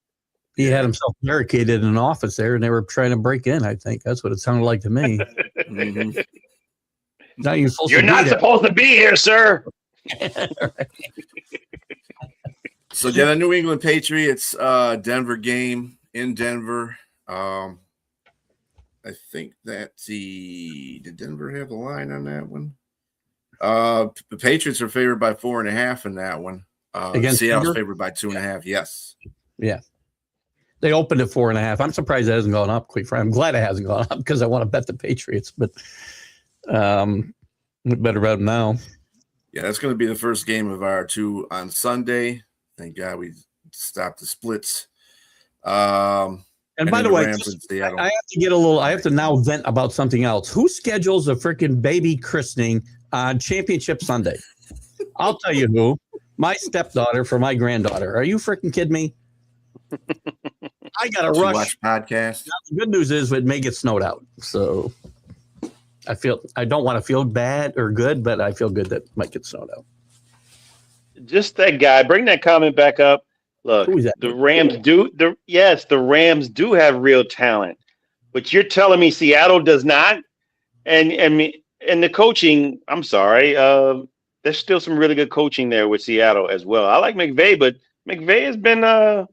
He had himself barricaded in an office there, and they were trying to break in. I think that's what it sounded like to me. Mm-hmm. You're not supposed to be here, sir. So yeah, the New England Patriots Denver game in Denver. I think that did Denver have the line on that one? The Patriots are favored by 4.5 in that one. Against Seattle's Denver? favored by 2.5. Yes. Yeah. They opened at 4.5. I'm surprised it hasn't gone up, quite frankly. I'm glad it hasn't gone up because I want to bet the Patriots, but better bet them now. Yeah, that's going to be the first game of our 2 on Sunday. Thank God we stopped the splits. And by the way, Rams in Seattle. I have to now vent about something else. Who schedules a freaking baby christening on Championship Sunday? I'll tell you who. My stepdaughter for my granddaughter. Are you freaking kidding me? I got to rush. Watch podcast. Now, the good news is it may get snowed out. So I don't want to feel bad or good, but I feel good that it might get snowed out. Just that guy. Bring that comment back up. Look, Who is that? the Rams the Rams do have real talent, but you're telling me Seattle does not? And the coaching, I'm sorry, there's still some really good coaching there with Seattle as well. I like McVay, but McVay has been I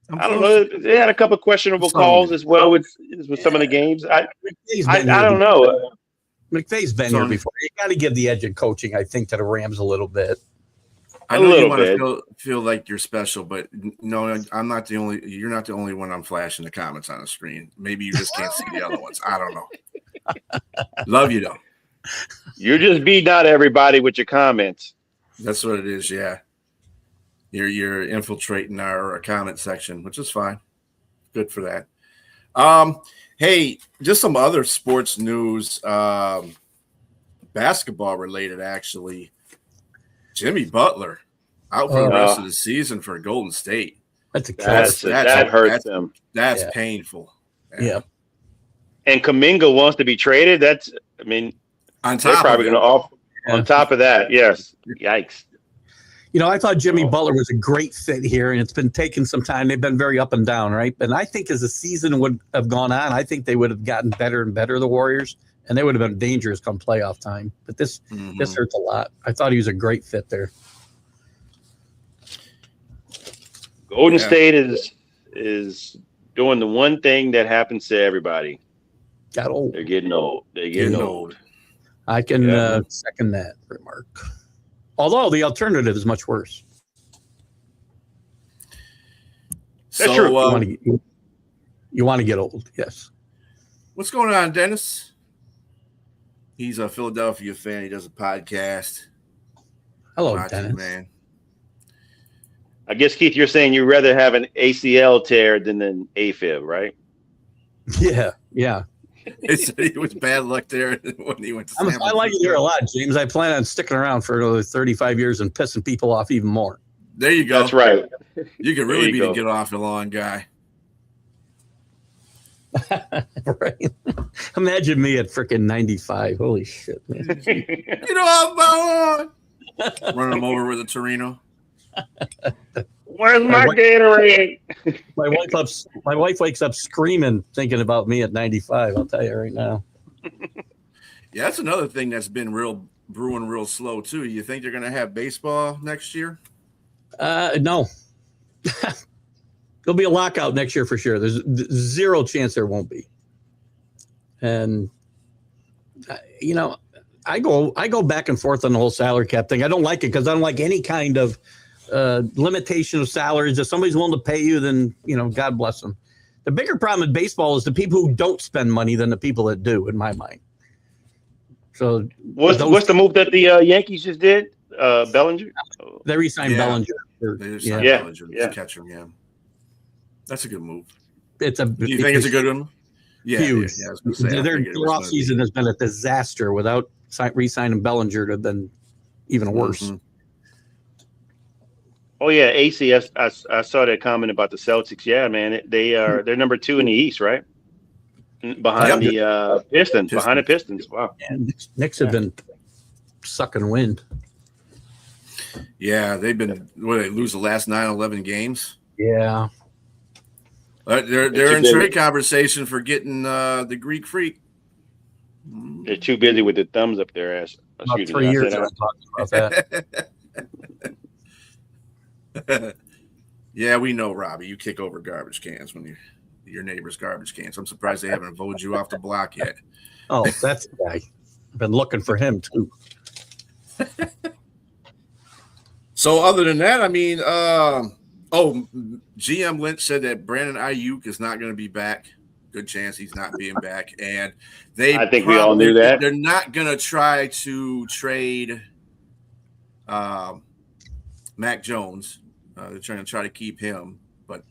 don't know. They had a couple of questionable calls as well with some of the games. I don't know. McVay's been here before. You got to give the edge of coaching, I think, to the Rams a little bit. I know you want to feel like you're special, but no, I'm not the only. You're not the only one I'm flashing the comments on the screen. Maybe you just can't see the other ones. I don't know. Love you though. You're just beating out everybody with your comments. That's what it is. Yeah, you're infiltrating our comment section, which is fine. Good for that. Hey, just some other sports news, basketball related, actually. Jimmy Butler out for the rest of the season for Golden State. That hurts them. That's painful. Yeah. And Kuminga wants to be traded. They're probably going to offer on top of that. Yes. Yikes. You know, I thought Jimmy Butler was a great fit here, and it's been taking some time. They've been very up and down, right? And I think as the season would have gone on, I think they would have gotten better and better, the Warriors, and they would have been dangerous come playoff time. But this hurts a lot. I thought he was a great fit there. Golden State is doing the one thing that happens to everybody. Got old. They're getting old. I can second that remark. Although the alternative is much worse. That's true. You want to get old, yes. What's going on, Dennis? He's a Philadelphia fan. He does a podcast. Hello, Dennis. Man. I guess, Keith, you're saying you'd rather have an ACL tear than an AFib, right? Yeah. It was bad luck there when he went to San I like it here a lot, James. I plan on sticking around for another 35 years and pissing people off even more. There you go. That's right. You could really be the get off the lawn guy. Right. Imagine me at freaking 95. Holy shit, man. Get off my lawn. Run him over with a Torino. Where's my Gatorade? My wife wakes up screaming, thinking about me at 95. I'll tell you right now. Yeah, that's another thing that's been brewing real slow too. You think they're going to have baseball next year? No. There'll be a lockout next year for sure. There's zero chance there won't be. And I go back and forth on the whole salary cap thing. I don't like it because I don't like any kind of limitation of salaries. If somebody's willing to pay you, then God bless them. The bigger problem in baseball is the people who don't spend money than the people that do, in my mind. So what's the move that the Yankees just did? Bellinger? They re-signed Bellinger. They re-signed Bellinger to catch him. Yeah, that's a good move. Do you think it's a good one? Yeah, huge. Yeah, I was gonna say, their offseason has been a disaster. Without re-signing Bellinger, to have been even worse. Mm-hmm. Oh yeah, AC. I saw that comment about the Celtics. Yeah, man, they're number 2 in the East, right? Behind the Pistons. Behind the Pistons. Wow. And Knicks have been sucking wind. Yeah, they've been. They lose the last 9-11 games. Yeah. They're in trade conversation for getting the Greek Freak. They're too busy with the thumbs up their ass. About 3 years. I was talking about that. Yeah, we know, Robbie. You kick over garbage cans when your neighbor's garbage cans. I'm surprised they haven't voted you off the block yet. Oh, that's the guy. I've been looking for him too. So other than that, I mean, GM Lynch said that Brandon Ayuk is not going to be back. Good chance he's not being back. And I think we all knew that. They're not going to try to trade Mac Jones. They're trying to keep him, but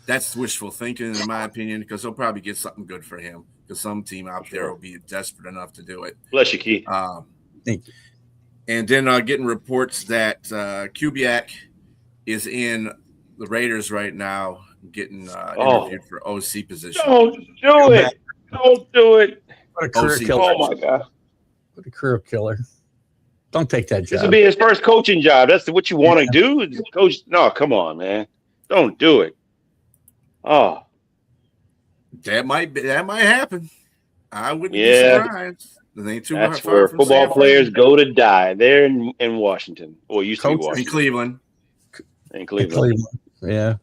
that's wishful thinking, in my opinion, because they'll probably get something good for him because some team out there will be desperate enough to do it. Bless you, Keith. Thank you. And then getting reports that Kubiak is in the Raiders right now, getting interviewed for OC position. Don't do it. Don't do it. What a career OC. killer. Oh, my God. What a career killer. Don't take that This will job. be his first coaching job. That's what you want to do? Coach? No, come on, man. Don't do it. Oh, That might happen. I wouldn't be Yeah. surprised. It ain't too that's far where from football San players Fran. go to die. There in Washington. Or used to be Coach in in Washington. Cleveland. In Cleveland. Cleveland. Yeah.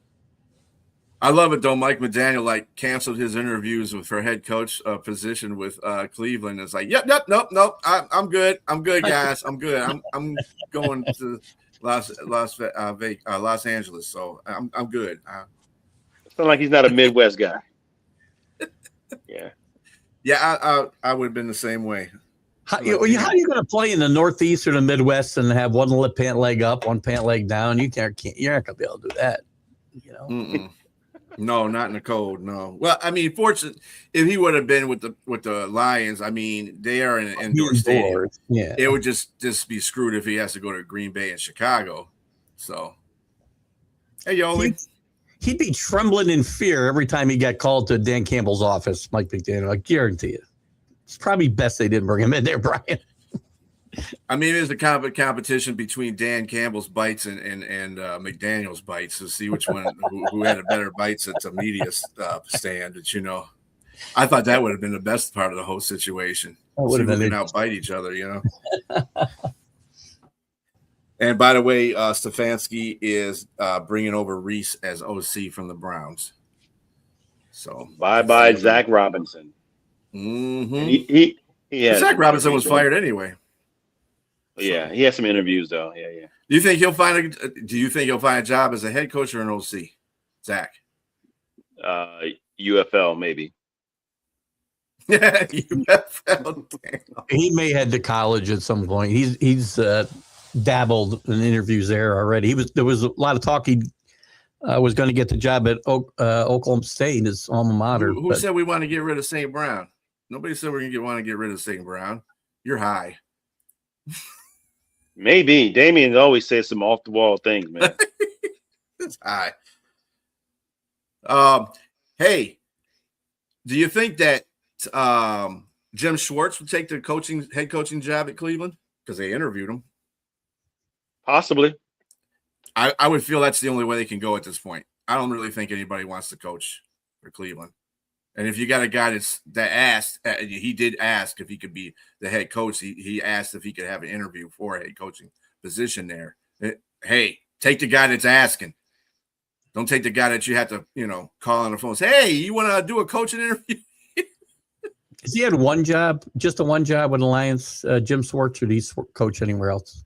I love it though. Mike McDaniel canceled his interviews for head coach position with Cleveland. It's like, nope. I'm good. I'm good, guys. I'm good. I'm going to Los Angeles, so I'm good. Sound like he's not a Midwest guy. Yeah. Yeah, I would have been the same way. How are you going to play in the Northeast or the Midwest and have one pant leg up, one pant leg down? You're not going to be able to do that. You know. Mm-mm. No, not in the cold. No. Well, I mean, fortunately, if he would have been with the Lions, I mean, they are in an indoor stadium. Yeah. It would just be screwed if he has to go to Green Bay and Chicago. So, hey, Yoli. He'd be trembling in fear every time he got called to Dan Campbell's office, Mike McDaniel. I guarantee you. It's probably best they didn't bring him in there, Brian. I mean, there's a competition between Dan Campbell's bites and McDaniel's bites to see which one who had a better bites at the media stand. But I thought that would have been the best part of the whole situation. That would have been outbite each other, And by the way, Stefanski is bringing over Reese as OC from the Browns. So Bye, Zach Robinson. Mm-hmm. Zach Robinson was fired anyway. Yeah, he has some interviews though. Yeah. Do you think he'll find a job as a head coach or an OC, Zach? UFL maybe. Yeah, UFL. He may head to college at some point. He's dabbled in interviews there already. There was a lot of talk he was going to get the job at Oklahoma State, his alma mater. Who said we want to get rid of St. Brown? Nobody said we're going to want to get rid of St. Brown. You're high. Maybe. Damian always says some off the wall things, man. It's high. Hey, do you think that Jim Schwartz would take the head coaching job at Cleveland? Because they interviewed him. Possibly. I would feel that's the only way they can go at this point. I don't really think anybody wants to coach for Cleveland. And if you got a guy that asked, he did ask if he could be the head coach. He asked if he could have an interview for a head coaching position there. Hey, take the guy that's asking. Don't take the guy that you have to, call on the phone and say, hey, you want to do a coaching interview? Has he had just one job with the Lions, Jim Schwartz, or did he coach anywhere else?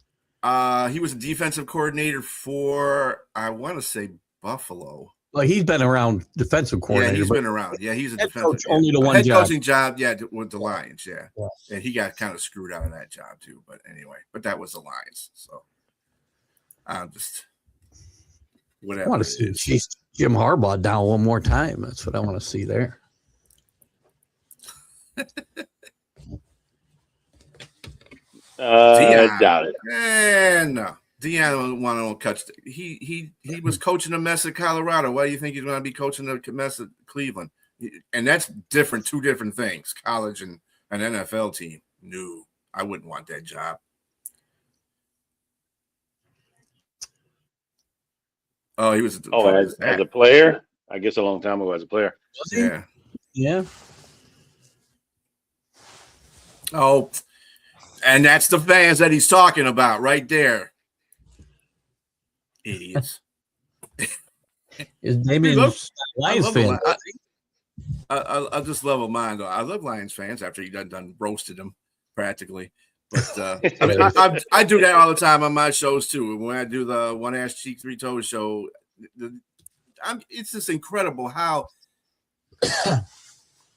He was a defensive coordinator for, I want to say, Buffalo. Well, he's been around defensive coordinator. Yeah, he's been around. Yeah, he's a head defensive coach, only the one head job. coaching job. Yeah, with the Lions. Yeah, Yeah. And he got kind of screwed out of that job too. But anyway, that was the Lions. So I'm just whatever. I want to see chase Jim Harbaugh down one more time. That's what I want to see there. I doubt it. No. Deion don't want to catch. He was coaching a mess at Colorado. Why do you think he's going to be coaching a mess at Cleveland? And that's different. Two different things. College and an NFL team. No, I wouldn't want that job. Oh, he was. As a player, I guess a long time ago as a player. Yeah. Yeah. Oh, and that's the fans that he's talking about right there. Idiots. Is Damian love- Lions love fan? the I'll just level mine though. I love Lions fans after you done roasted them practically. But I do that all the time on my shows too. When I do the One Ass Cheek Three Toes show, it's just incredible how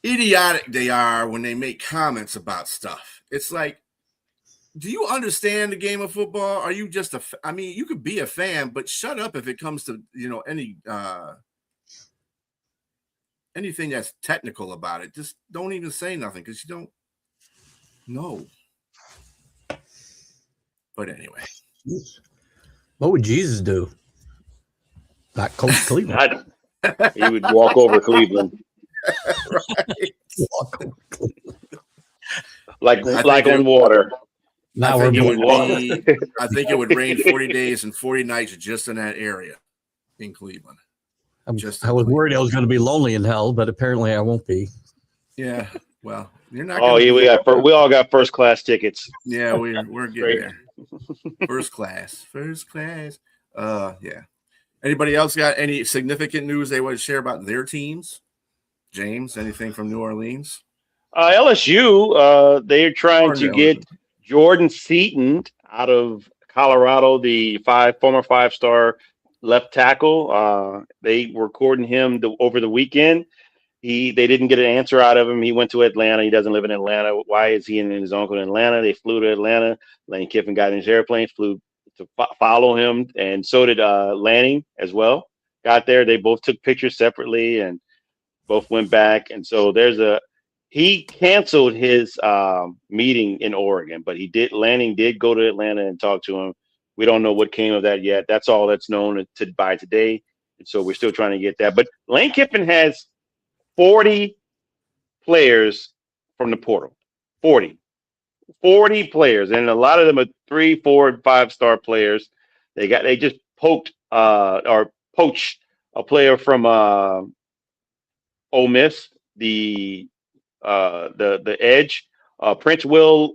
idiotic they are when they make comments about stuff. It's like, do you understand the game of football? Are you just I mean, you could be a fan, but shut up if it comes to, anything that's technical about it. Just don't even say nothing because you don't know. But anyway, What would Jesus do? Not coach Cleveland. He would walk over Cleveland right. like on water. Now I we're think, being I think it would rain 40 days and 40 nights just in that area in Cleveland. I was worried I was going to be lonely in hell, but apparently I won't be. Yeah. Well, you're not. Oh, yeah, we all got first class tickets. Yeah, we're getting there. First class. Yeah. Anybody else got any significant news they want to share about their teams? James, anything from New Orleans? LSU, they're trying to get Jordan Seaton out of Colorado, the former five-star left tackle. They were courting him over the weekend. They didn't get an answer out of him. He went to Atlanta. He doesn't live in Atlanta. Why is he and his uncle in Atlanta? They flew to Atlanta. Lane Kiffin got in his airplane, flew to follow him, and so did Lanning as well. Got there. They both took pictures separately and both went back. And so he canceled his meeting in Oregon, but Lanning did go to Atlanta and talk to him. We don't know what came of that yet. That's all that's known by today. And so we're still trying to get that. But Lane Kiffin has 40 players from the portal. 40 players. And a lot of them are 3, 4, and 5-star players. They just poached a player from Ole Miss, the edge. Prince Will,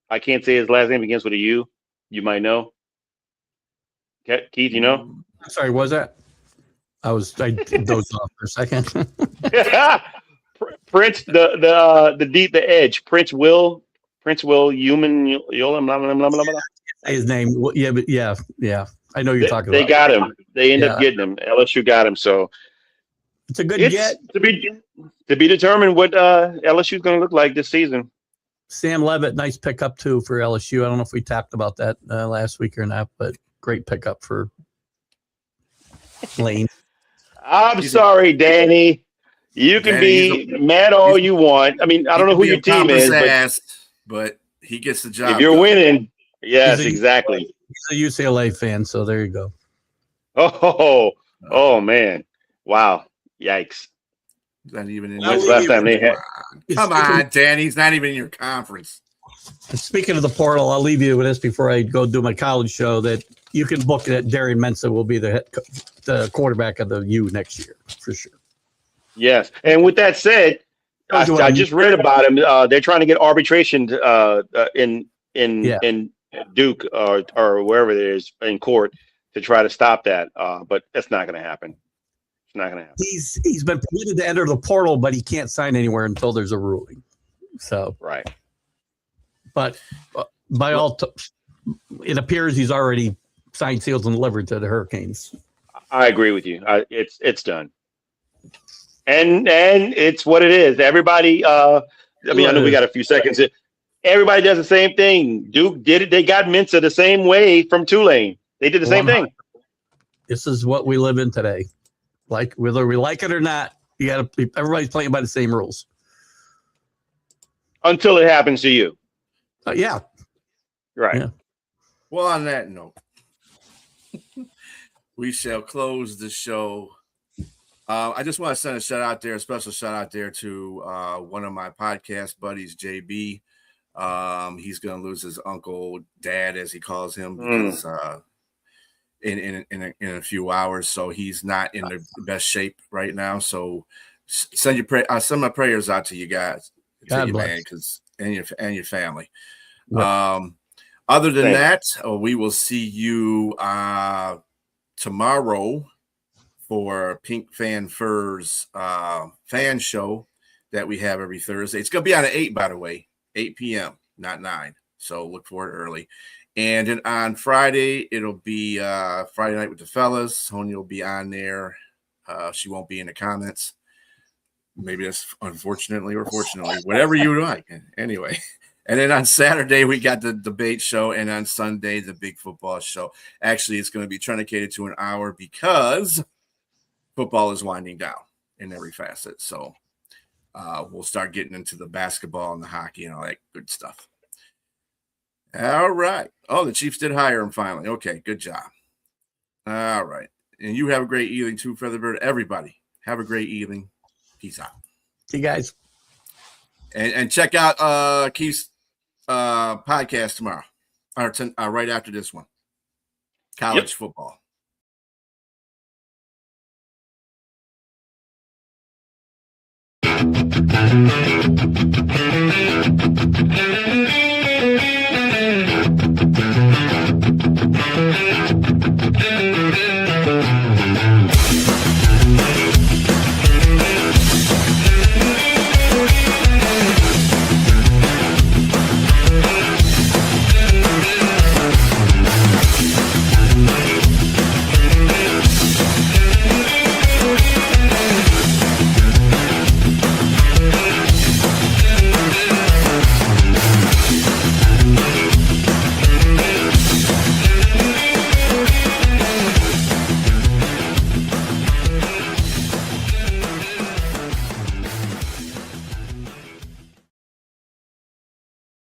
I can't say his last name, begins with a U. You might know. Keith, you know? I'm sorry, was that? I dozed off for a second. Prince, the edge. Prince Will, Human, Yolam, His name. Yeah, but yeah. I know you're talking about. They got him. They ended up getting him. LSU got him. So it's a good get. To be determined what LSU is going to look like this season. Sam Levitt, nice pickup too for LSU. I don't know if we talked about that last week or not, but great pickup for Lane. I'm sorry, Danny. You can be mad all you want. I mean, I don't know who your team is, but he gets the job. If you're winning, yes, exactly. He's a UCLA fan, so there you go. Oh man. Wow. Yikes. Not even in When's the last time they had? Come on, Danny. He's not even in your conference. Speaking of the portal, I'll leave you with this before I go do my college show. That you can book that Darian Mensah will be the quarterback of the U next year for sure. Yes, and with that said, I just read about him. They're trying to get arbitration in Duke or wherever it is in court to try to stop that. But that's not going to happen. It's not going to happen. He's been permitted to enter the portal, but he can't sign anywhere until there's a ruling. So right. But it appears he's already signed, sealed, and delivered to the Hurricanes. I agree with you. It's done. And it's what it is. Everybody, I know we got a few seconds. Everybody does the same thing. Duke did it. They got Mensah the same way from Tulane. They did the same thing. This is what we live in today. Like whether we like it or not, everybody's playing by the same rules. Until it happens to you. Yeah. Right. Yeah. Well, on that note, we shall close the show. I just want to send a special shout out there to one of my podcast buddies, JB. He's going to lose his uncle, dad, as he calls him, because in a few hours. So he's not in the best shape right now. So send my prayers out to you guys, to you, man, and your family. Yep. Other than that, we will see you tomorrow for Pink Fan Furs fan show that we have every Thursday. It's going to be on at 8, by the way, 8 p.m., not 9. So look for it early. And then on Friday, it'll be Friday Night with the Fellas. Sonia will be on there. She won't be in the comments. Maybe that's unfortunately or fortunately, whatever you like. Anyway. And then on Saturday, we got the debate show. And on Sunday, the big football show. Actually, it's going to be truncated to an hour because football is winding down in every facet. So we'll start getting into the basketball and the hockey and all that good stuff. All right. Oh, the Chiefs did hire him finally. Okay, good job. All right. And you have a great evening too, Featherbird. Everybody, have a great evening. Peace out. See you guys. And check out Keith's podcast tomorrow, or right after this one. College football.